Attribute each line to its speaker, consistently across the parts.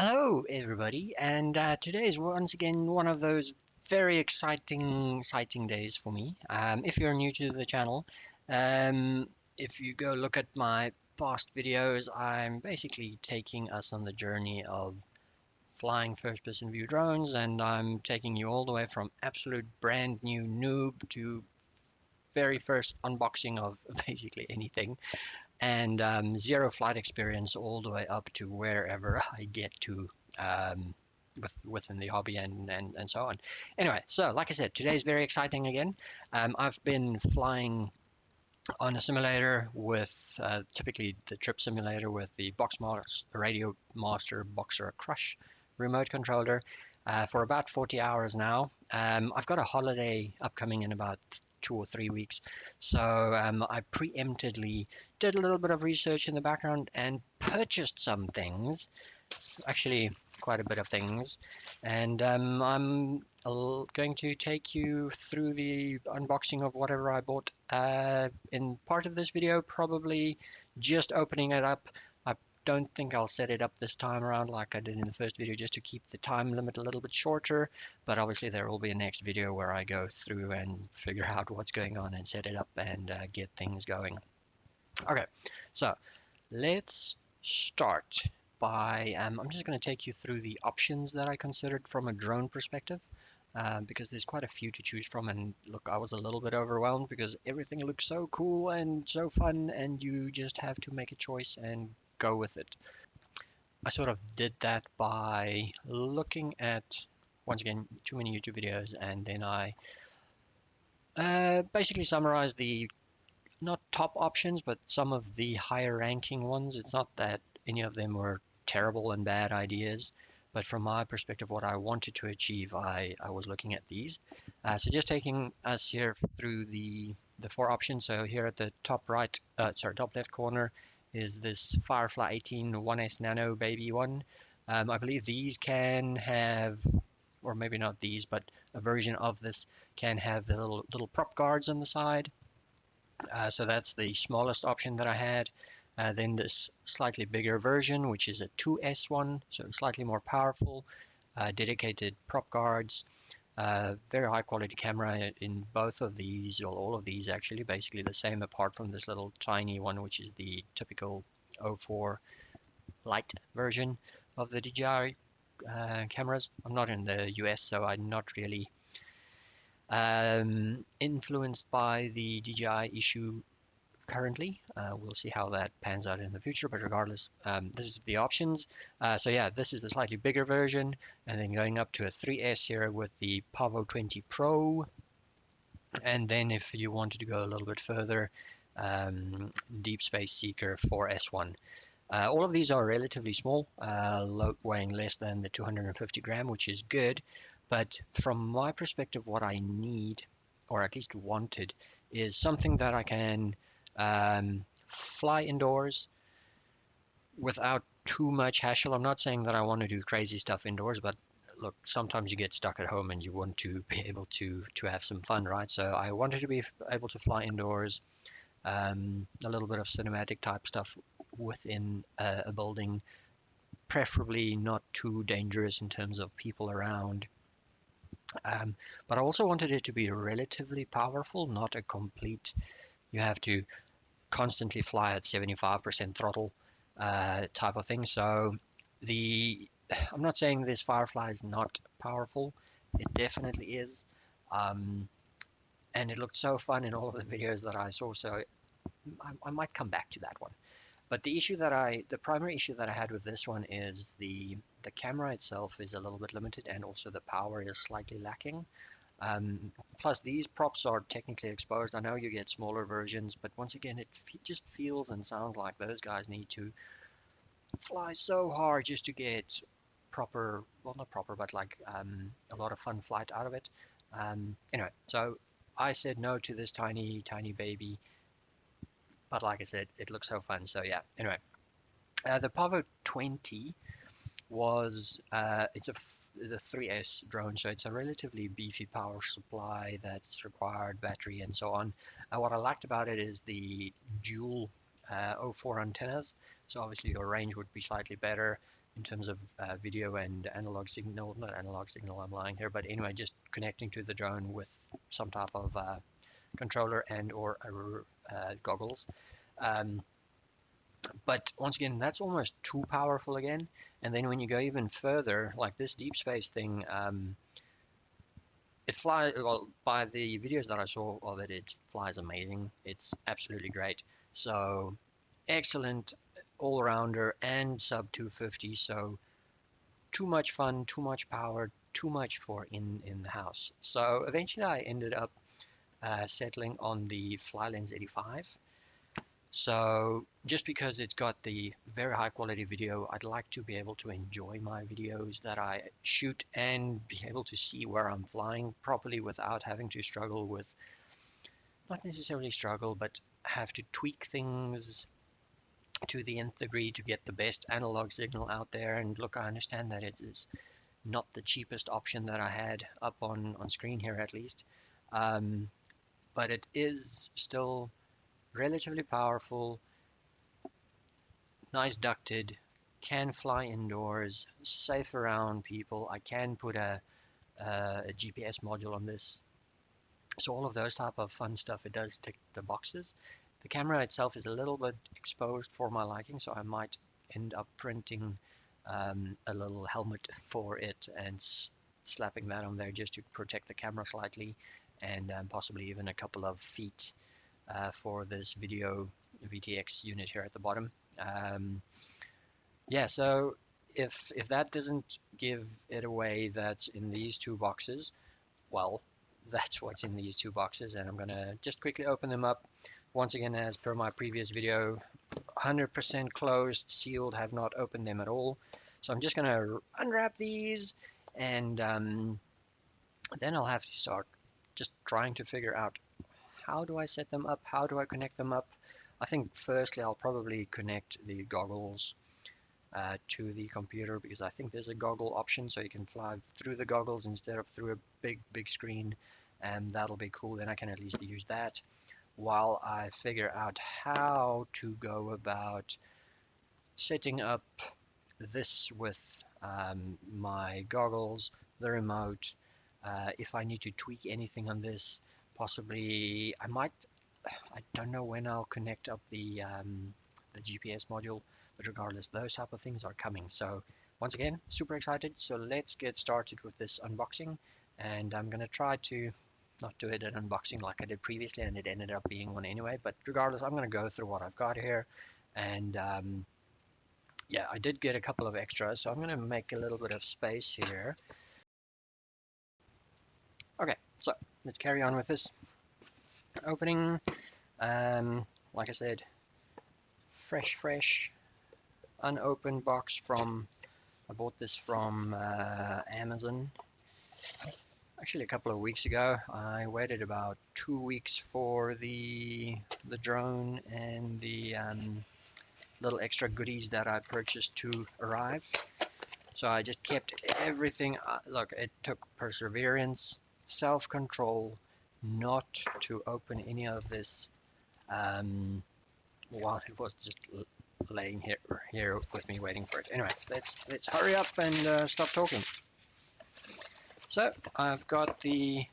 Speaker 1: Hello, everybody, and today is once again one of those very exciting days for me. If you're new to the channel, if you go look at my past videos, I'm basically taking us on the journey of flying first-person view drones, and I'm taking you all the way from absolute brand new noob to very first unboxing of basically anything and zero flight experience all the way up to wherever I get to within the hobby and so on. Anyway, so like I said, today's very exciting again. I've been flying on a simulator with typically the trip simulator with the Radio Master Boxer Crush remote controller for about 40 hours now. I've got a holiday upcoming in about 2 or 3 weeks, so I preemptively did a little bit of research in the background and purchased some things, actually quite a bit of things, and I'm going to take you through the unboxing of whatever I bought in part of this video, probably just opening it up. I don't think I'll set it up this time around like I did in the first video, just to keep the time limit a little bit shorter, but obviously there will be a next video where I go through and figure out what's going on and set it up and get things going. Okay, so let's start by, I'm just going to take you through the options that I considered from a drone perspective, because there's quite a few to choose from. And look, I was a little bit overwhelmed because everything looks so cool and so fun, and you just have to make a choice and go with it. I sort of did that by looking at, once again, too many YouTube videos, and then I basically summarized the not top options, but some of the higher ranking ones. It's not that any of them were terrible and bad ideas, but from my perspective, what I wanted to achieve, I was looking at these. So just taking us here through the four options. So here at the top right, top left corner is this Firefly 18 1S Nano Baby one. I believe these can have, or maybe not these, but a version of this can have the little prop guards on the side. So that's the smallest option that I had. Then this slightly bigger version, which is a 2S one, so slightly more powerful, dedicated prop guards, very high quality camera in both of these, or all of these actually, basically the same apart from this little tiny one, which is the typical 04 Lite version of the DJI cameras. I'm not in the US, so I'm not really influenced by the DJI issue currently. We'll see how that pans out in the future, but regardless, this is the options. So yeah, this is the slightly bigger version, and then going up to a 3S here with the Pavo 20 Pro. And then if you wanted to go a little bit further, Deep Space Seeker 4S1. All of these are relatively small, weighing less than the 250 gram, which is good. But from my perspective, what I need, or at least wanted, is something that I can fly indoors without too much hassle. I'm not saying that I want to do crazy stuff indoors, but look, sometimes you get stuck at home and you want to be able to have some fun, right? So I wanted to be able to fly indoors, a little bit of cinematic type stuff within a building, preferably not too dangerous in terms of people around. But I also wanted it to be relatively powerful, not a complete, you have to constantly fly at 75% throttle type of thing. So I'm not saying this Firefly is not powerful. It definitely is. And it looked so fun in all of the videos that I saw, so I might come back to that one. But the primary issue that I had with this one is the camera itself is a little bit limited, and also the power is slightly lacking. Plus, these props are technically exposed. I know you get smaller versions, but once again, it just feels and sounds like those guys need to fly so hard just to get proper, well, not proper, but like a lot of fun flight out of it. Anyway, so I said no to this tiny baby, but like I said, it looks so fun. So yeah, anyway, the Pavo 20 was the 3S drone, so it's a relatively beefy power supply that's required, battery and so on. What I liked about it is the dual 04 antennas, so obviously your range would be slightly better. in terms of video and analog signal, not analog signal, I'm lying here, but anyway, just connecting to the drone with some type of controller and or goggles. Um, but once again, that's almost too powerful again. And then when you go even further, like this deep space thing, it flies, well, by the videos that I saw of it, it flies amazing. It's absolutely great. So excellent all-rounder and sub 250. So too much fun, too much power, too much for in the house. So eventually I ended up settling on the FlyLens 85. So just because it's got the very high quality video, I'd like to be able to enjoy my videos that I shoot and be able to see where I'm flying properly without having to struggle with, not necessarily struggle, but have to tweak things to the nth degree to get the best analog signal out there. And look, I understand that it's not the cheapest option that I had up on screen here at least, but it is still relatively powerful, nice ducted, can fly indoors, safe around people. I can put a GPS module on this. So all of those type of fun stuff, it does tick the boxes. The camera itself is a little bit exposed for my liking, so I might end up printing a little helmet for it and slapping that on there just to protect the camera slightly, and possibly even a couple of feet for this video VTX unit here at the bottom. Yeah, so if that doesn't give it away that's in these two boxes, well, that's what's in these two boxes, and I'm gonna just quickly open them up. Once again, as per my previous video, 100% closed, sealed, have not opened them at all. So I'm just gonna unwrap these, and then I'll have to start just trying to figure out how do I set them up, how do I connect them up. I think firstly I'll probably connect the goggles to the computer, because I think there's a goggle option so you can fly through the goggles instead of through a big screen, and that'll be cool. Then I can at least use that while I figure out how to go about setting up this with my goggles, the remote. If I need to tweak anything on this, possibly I don't know when I'll connect up the GPS module, but regardless, those type of things are coming. So once again, super excited. So let's get started with this unboxing, and I'm gonna try to not do it an unboxing like I did previously, and it ended up being one anyway. But regardless, I'm gonna go through what I've got here, and yeah, I did get a couple of extras, so I'm gonna make a little bit of space here. Okay, so let's carry on with this opening. Like I said, fresh, unopened box from, I bought this from Amazon. Actually, a couple of weeks ago. I waited about 2 weeks for the drone and the little extra goodies that I purchased to arrive. So I just kept everything. Look, it took perseverance, self-control, not to open any of this while it was just laying here with me waiting for it. Anyway, let's hurry up and stop talking. So I've got the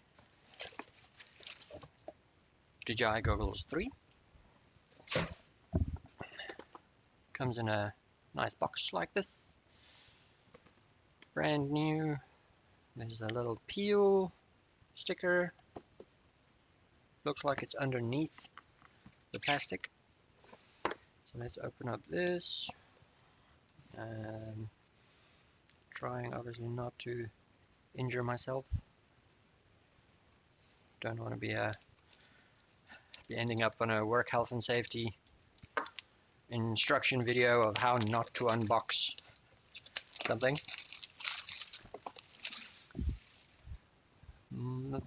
Speaker 1: DJI Goggles 3. Comes in a nice box like this, brand new. There's a little peel sticker. Looks like it's underneath the plastic. So let's open up this. Trying obviously not to injure myself. Don't want to be ending up on a work health and safety instruction video of how not to unbox something.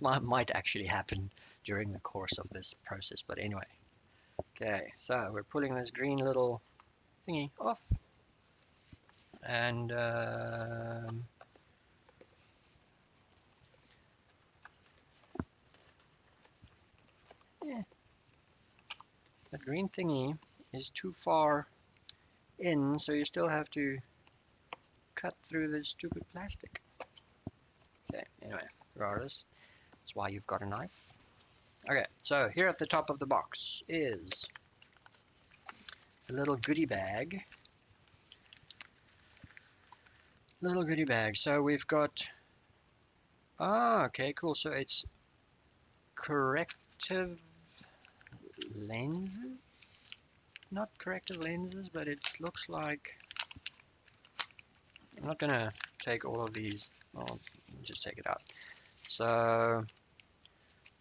Speaker 1: That might actually happen during the course of this process, but anyway. Okay, so we're pulling this green little thingy off, and yeah, that green thingy is too far in, so you still have to cut through this stupid plastic. Okay, anyway, regardless, that's why you've got a knife. Okay, so here at the top of the box is a little goodie bag. Little goodie bag. So we've got, okay, cool. So it's corrective lenses. Not corrective lenses, but it looks like, I'm not gonna take all of these. I'll just take it out. So,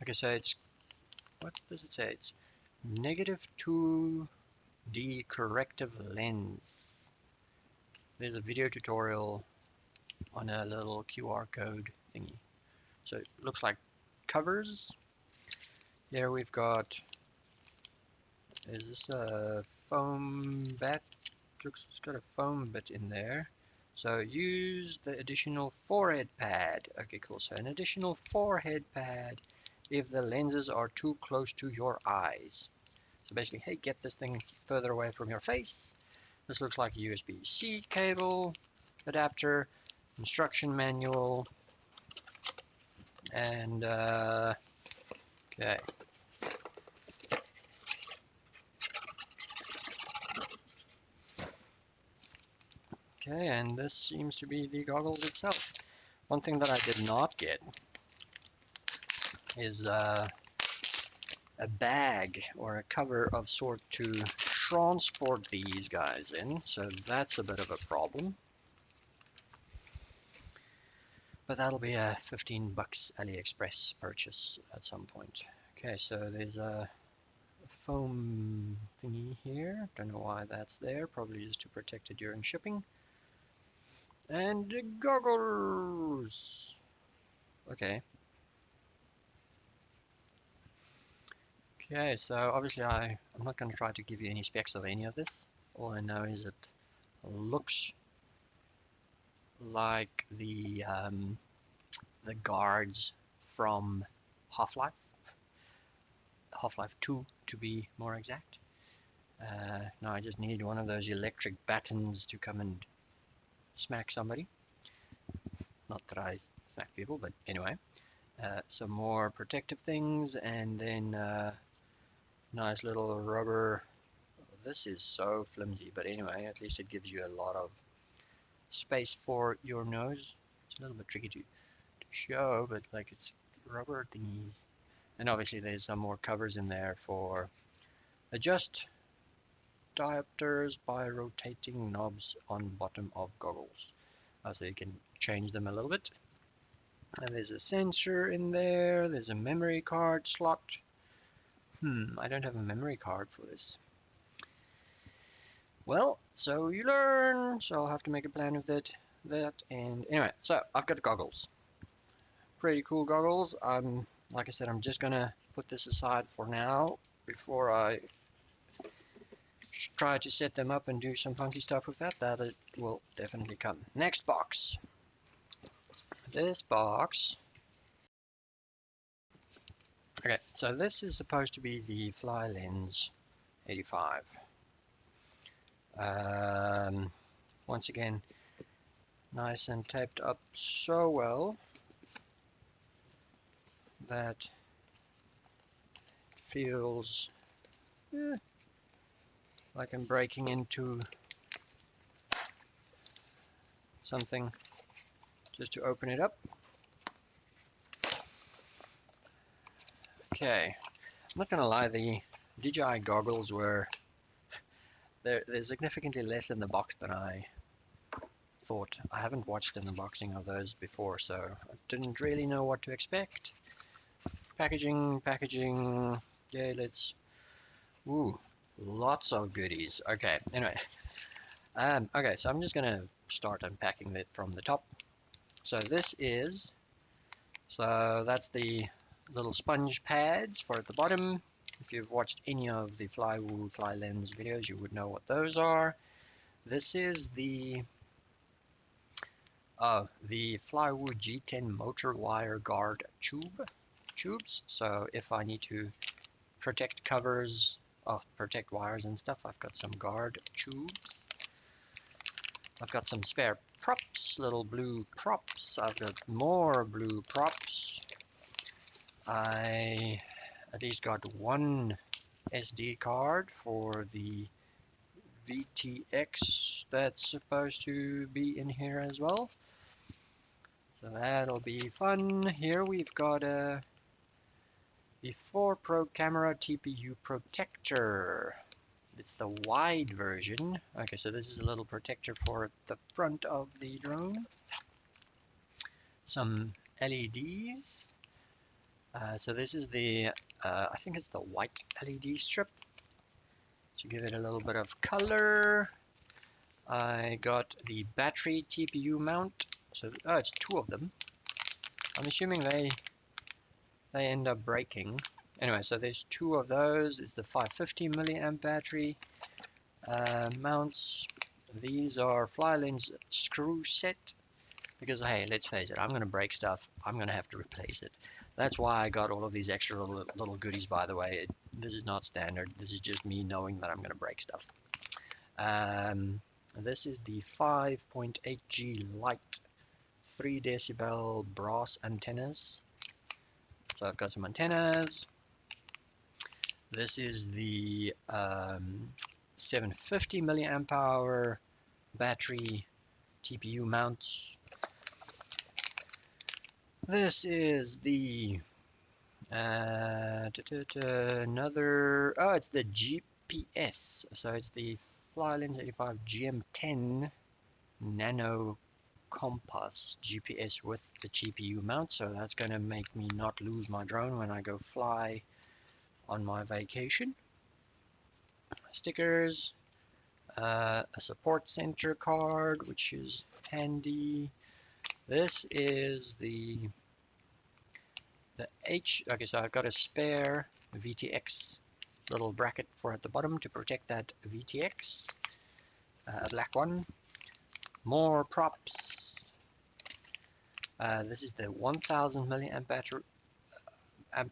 Speaker 1: like I say, it's, what does it say? It's negative 2D corrective lens. There's a video tutorial on a little QR code thingy. So it looks like covers. Here we've got, is this a foam bat? Looks, it's got a foam bit in there. So use the additional forehead pad. Okay, cool. So an additional forehead pad if the lenses are too close to your eyes. So basically, hey, get this thing further away from your face. This looks like a USB-C cable adapter, instruction manual, and okay. Okay, and this seems to be the goggles itself. One thing that I did not get is a bag or a cover of sort to transport these guys in, so that's a bit of a problem. But that'll be a 15 bucks AliExpress purchase at some point. Okay, so there's a foam thingy here. Don't know why that's there, probably just to protect it during shipping. And goggles! Okay. Okay, so obviously I'm not going to try to give you any specs of any of this. All I know is it looks like the guards from Half-Life 2 to be more exact. Now I just need one of those electric battens to come and smack somebody. Not that I smack people, but anyway. Some more protective things, and then nice little rubber. This is so flimsy, but anyway, at least it gives you a lot of space for your nose. It's a little bit tricky to show, but like it's rubber thingies. And obviously there's some more covers in there for adjust diopters by rotating knobs on bottom of goggles. So you can change them a little bit. And there's a sensor in there. There's a memory card slot. I don't have a memory card for this. Well, so you learn. So I'll have to make a plan with it. And anyway, so I've got goggles. Pretty cool goggles. Like I said, I'm just gonna put this aside for now before I try to set them up and do some funky stuff with that. That it will definitely come. Next box. This box. Okay, so this is supposed to be the FlyLens 85. Once again, nice and taped up so well that it feels like I'm breaking into something just to open it up. Okay, I'm not gonna lie, the DJI goggles were they're significantly less in the box than I thought. I haven't watched an unboxing of those before, so I didn't really know what to expect. Packaging. Yeah, let's. Ooh, lots of goodies. Okay, anyway. Okay, so I'm just gonna start unpacking it from the top. So this is. So that's the little sponge pads for at the bottom. If you've watched any of the Flywoo FlyLens videos, you would know what those are. This is the Flywoo G10 motor wire guard tubes. So if I need to protect covers, protect wires and stuff, I've got some guard tubes. I've got some spare props, little blue props. I've got more blue props. I at least got one SD card for the VTX that's supposed to be in here as well. So that'll be fun. Here we've got the 4 Pro camera TPU protector. It's the wide version. Okay, so this is a little protector for the front of the drone. Some LEDs. So this is the, I think it's the white LED strip to give it a little bit of color. I got the battery TPU mount. So, oh, it's 2 of them. I'm assuming they end up breaking. Anyway, so there's 2 of those. It's the 550 milliamp battery mounts. These are FlyLens screw set. Because, hey, let's face it, I'm going to break stuff. I'm going to have to replace it. That's why I got all of these extra little goodies, by the way. This is not standard. This is just me knowing that I'm going to break stuff. This is the 5.8G light 3 decibel brass antennas. So I've got some antennas. This is the 750 milliamp hour battery TPU mounts. This is the another, oh, it's the GPS. So it's the FlyLens 85 GM10 Nano Compass GPS with the GPU mount. So that's going to make me not lose my drone when I go fly on my vacation. Stickers, a support center card, which is handy. This is the okay, so I've got a spare VTX little bracket for at the bottom to protect that VTX, a black one. More props. This is the 1000 milliamp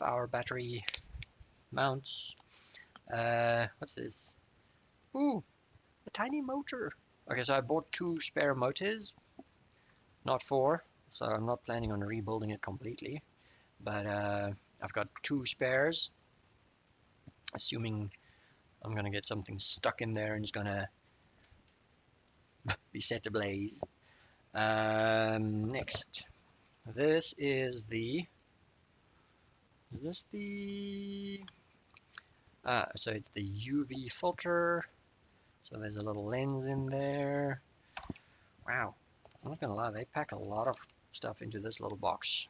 Speaker 1: hour battery mounts. What's this? Ooh, a tiny motor. Okay, so I bought 2 spare motors, not 4, so I'm not planning on rebuilding it completely. But I've got 2 spares, assuming I'm going to get something stuck in there and it's going to be set ablaze. Next, this is the, so it's the UV filter. So there's a little lens in there. Wow, I'm not going to lie, they pack a lot of stuff into this little box.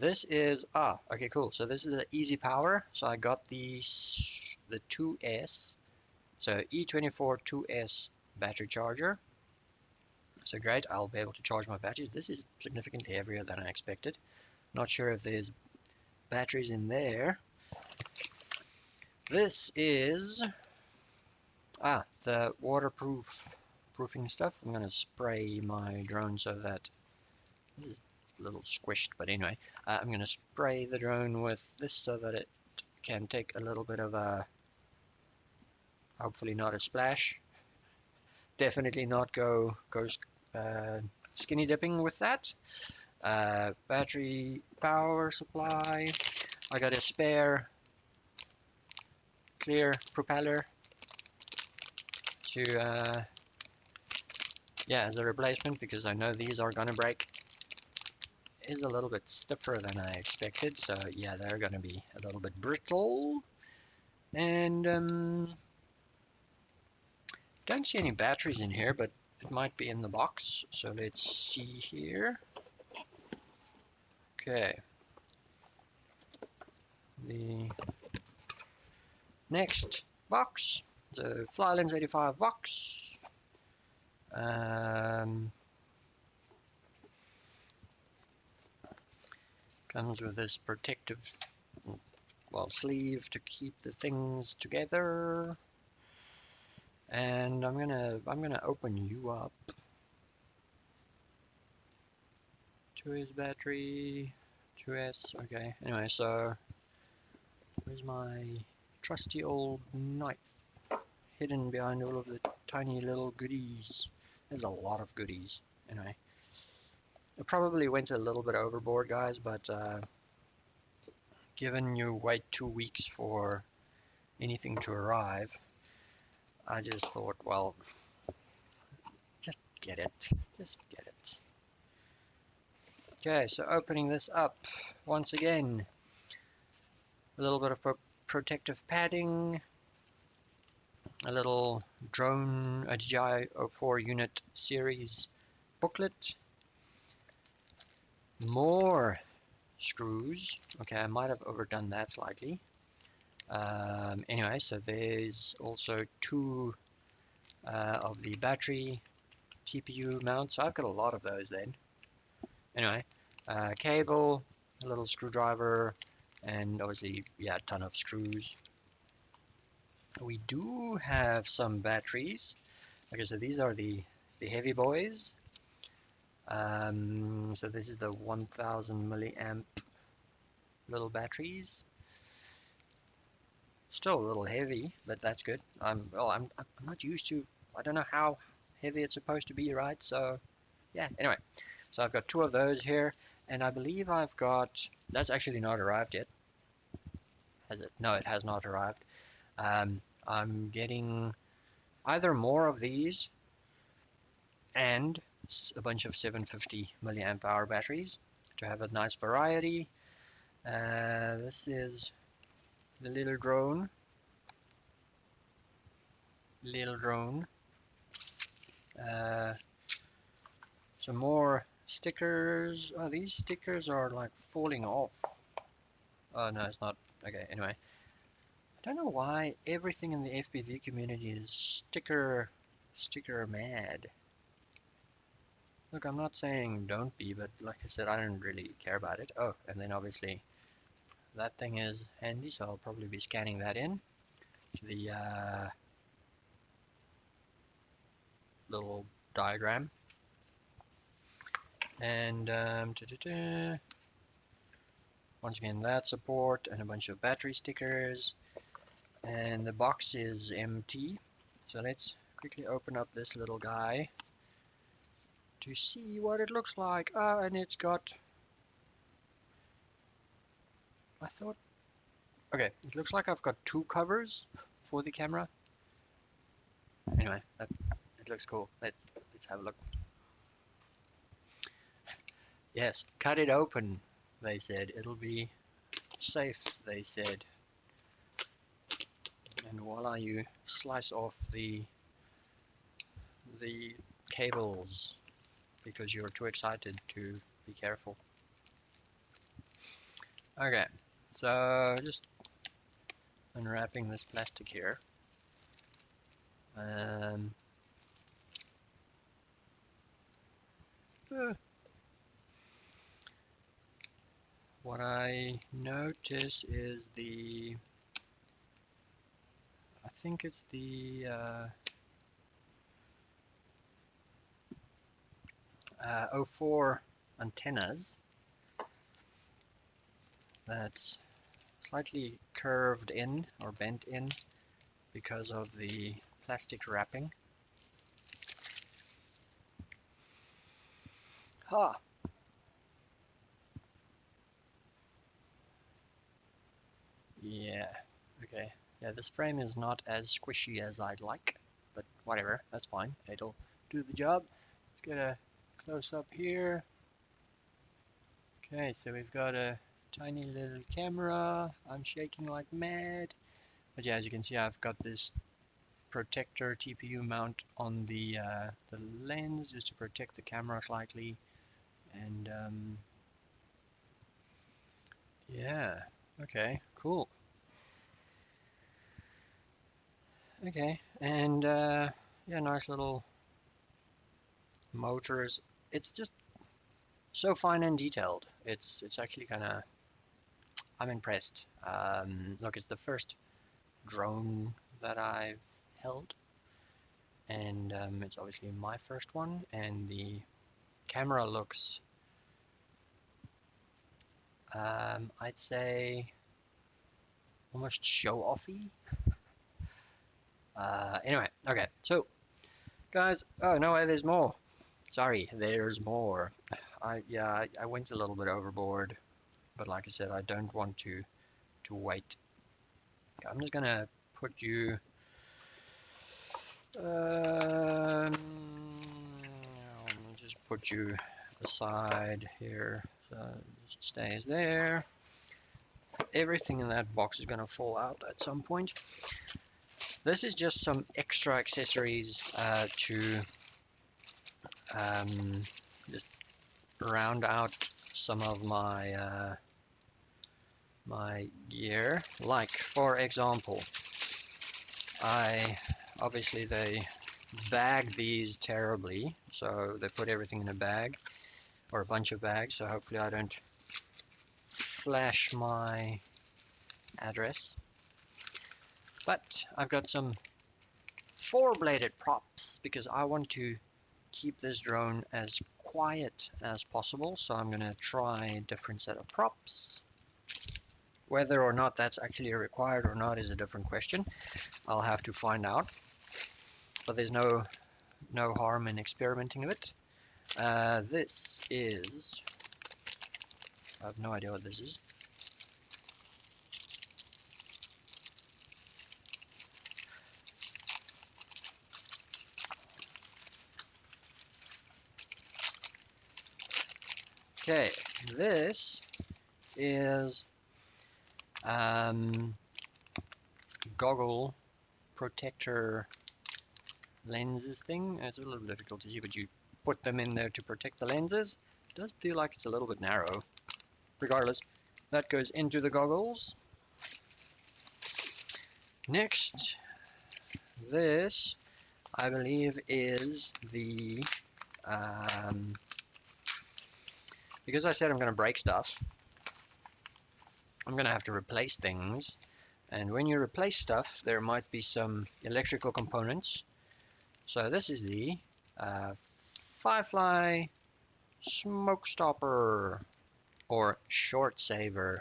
Speaker 1: This is, okay, cool. So this is the easy power. So I got the 2S, so E24 2S battery charger. So great, I'll be able to charge my batteries. This is significantly heavier than I expected. Not sure if there's batteries in there. This is, the waterproofing stuff. I'm going to spray my drone so that it's a little squished, but anyway, I'm going to spray the drone with this so that it can take a little bit of a, hopefully not a splash. Definitely not go skinny dipping with that. Battery power supply. I got a spare clear propeller to as a replacement, because I know these are gonna break. Is a little bit stiffer than I expected, so yeah, they're gonna be a little bit brittle. And don't see any batteries in here, but it might be in the box, so let's see here. Okay, the next box, the FlyLens 85 box. Comes with this protective, sleeve to keep the things together. And I'm gonna open you up to his battery, 2S. Okay. Anyway, so where's my trusty old knife hidden behind all of the tiny little goodies? There's a lot of goodies. Anyway, it probably went a little bit overboard, guys, but given you wait 2 weeks for anything to arrive, I just thought, well, just get it. Just get it. Okay, so opening this up, once again, a little bit of protective padding, a little drone, a DJI 04 unit series booklet, more screws. Okay, I might have overdone that slightly. Anyway, so there's also two of the battery TPU mounts. So I've got a lot of those then. Anyway, cable, a little screwdriver, and obviously, yeah, a ton of screws. We do have some batteries. Okay, so these are the heavy boys. So this is the 1000 milliamp little batteries. Still a little heavy, but that's good. I'm not used to. I don't know how heavy it's supposed to be, right? So yeah. Anyway, so I've got two of those here, and I believe I've got. That's actually not arrived yet. Has it? No, it has not arrived. I'm getting either more of these and a bunch of 750 milliamp hour batteries to have a nice variety. This is the little drone. Uh, some more stickers. Oh, these stickers are like falling off. Oh no, it's not. Okay, anyway. I don't know why everything in the FPV community is sticker mad. Look, I'm not saying don't be, but like I said, I don't really care about it. Oh, and then obviously that thing is handy, so I'll probably be scanning that in to the little diagram. And once again, that support and a bunch of battery stickers. And the box is empty. So let's quickly open up this little guy to see what it looks like. Ah, and it's got, I thought, okay, it looks like I've got two covers for the camera. Anyway, it looks cool. Let's have a look. Yes, cut it open, they said. It'll be safe, they said. And voila, you slice off the cables because you're too excited to be careful. Okay, so just unwrapping this plastic here. What I notice is I think it's the 04 antennas that's slightly curved in or bent in because of the plastic wrapping. Ha! Yeah, okay. Yeah, this frame is not as squishy as I'd like, but whatever, that's fine. It'll do the job. Let's get a close up here. Okay, so we've got a tiny little camera. I'm shaking like mad. But yeah, as you can see, I've got this protector TPU mount on the lens just to protect the camera slightly. And yeah, okay, cool. Okay, and yeah, nice little motors. It's just so fine and detailed. It's actually kind of, I'm impressed. Look, it's the first drone that I've held, and it's obviously my first one, and the camera looks, I'd say, almost show-offy. Anyway, okay, so Guys, oh no, there's more. Sorry, there's more. I went a little bit overboard, but like I said, I don't want to wait. I'm just gonna put you I'll just put you aside here, so it stays there. Everything in that box is going to fall out at some point. This is just some extra accessories to um, just round out some of my gear. Like for example, I obviously they bag these terribly, so they put everything in a bag or a bunch of bags, so hopefully I don't flash my address. But I've got some four-bladed props because I want to keep this drone as quiet as possible, so I'm going to try a different set of props. Whether or not that's actually required or not is a different question. I'll have to find out, but there's no harm in experimenting with it. This is, I have no idea what this is. Okay, this is goggle protector lenses thing. It's a little difficult to see, but you put them in there to protect the lenses. It does feel like it's a little bit narrow. Regardless, that goes into the goggles. Next, this I believe is the because I said I'm going to break stuff, I'm going to have to replace things, and when you replace stuff there might be some electrical components. So this is the Firefly smoke stopper, or short saver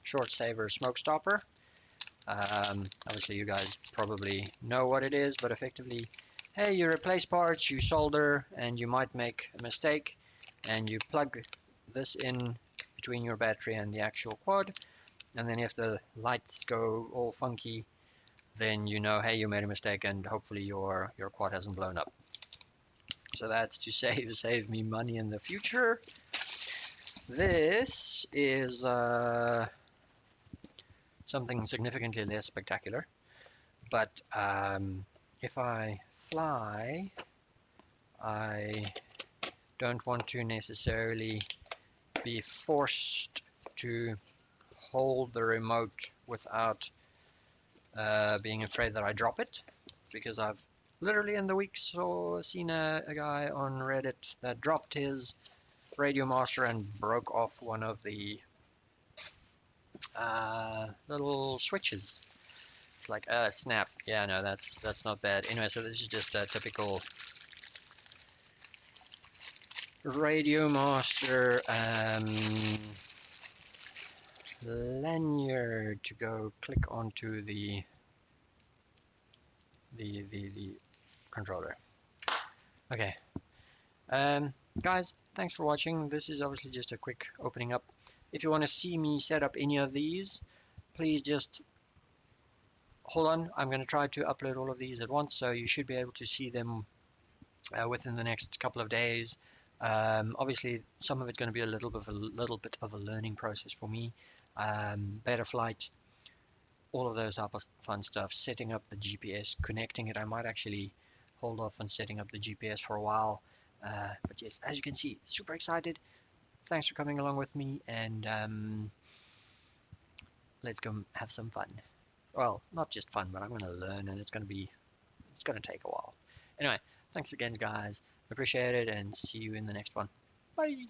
Speaker 1: smoke stopper. Obviously you guys probably know what it is, but effectively, hey, you replace parts, you solder, and you might make a mistake, and you plug this in between your battery and the actual quad, and then if the lights go all funky, then you know, hey, you made a mistake, and hopefully your quad hasn't blown up. So that's to save me money in the future. This is something significantly less spectacular, but if I fly, I don't want to necessarily be forced to hold the remote without being afraid that I drop it, because I've literally in the week seen a guy on Reddit that dropped his Radio Master and broke off one of the little switches. It's like, snap. Yeah, no, that's not bad. Anyway, so this is just a typical Radio Master lanyard to go click onto the controller. Okay, guys, thanks for watching. This is obviously just a quick opening up. If you want to see me set up any of these, please just hold on. I'm going to try to upload all of these at once, so you should be able to see them within the next couple of days. Obviously, some of it's going to be a little bit of a learning process for me. Beta flight, all of those type of fun stuff. Setting up the GPS, connecting it. I might actually hold off on setting up the GPS for a while. But yes, as you can see, super excited. Thanks for coming along with me, and let's go have some fun. Well, not just fun, but I'm going to learn, and it's going to take a while. Anyway, thanks again, guys. Appreciate it, and see you in the next one. Bye.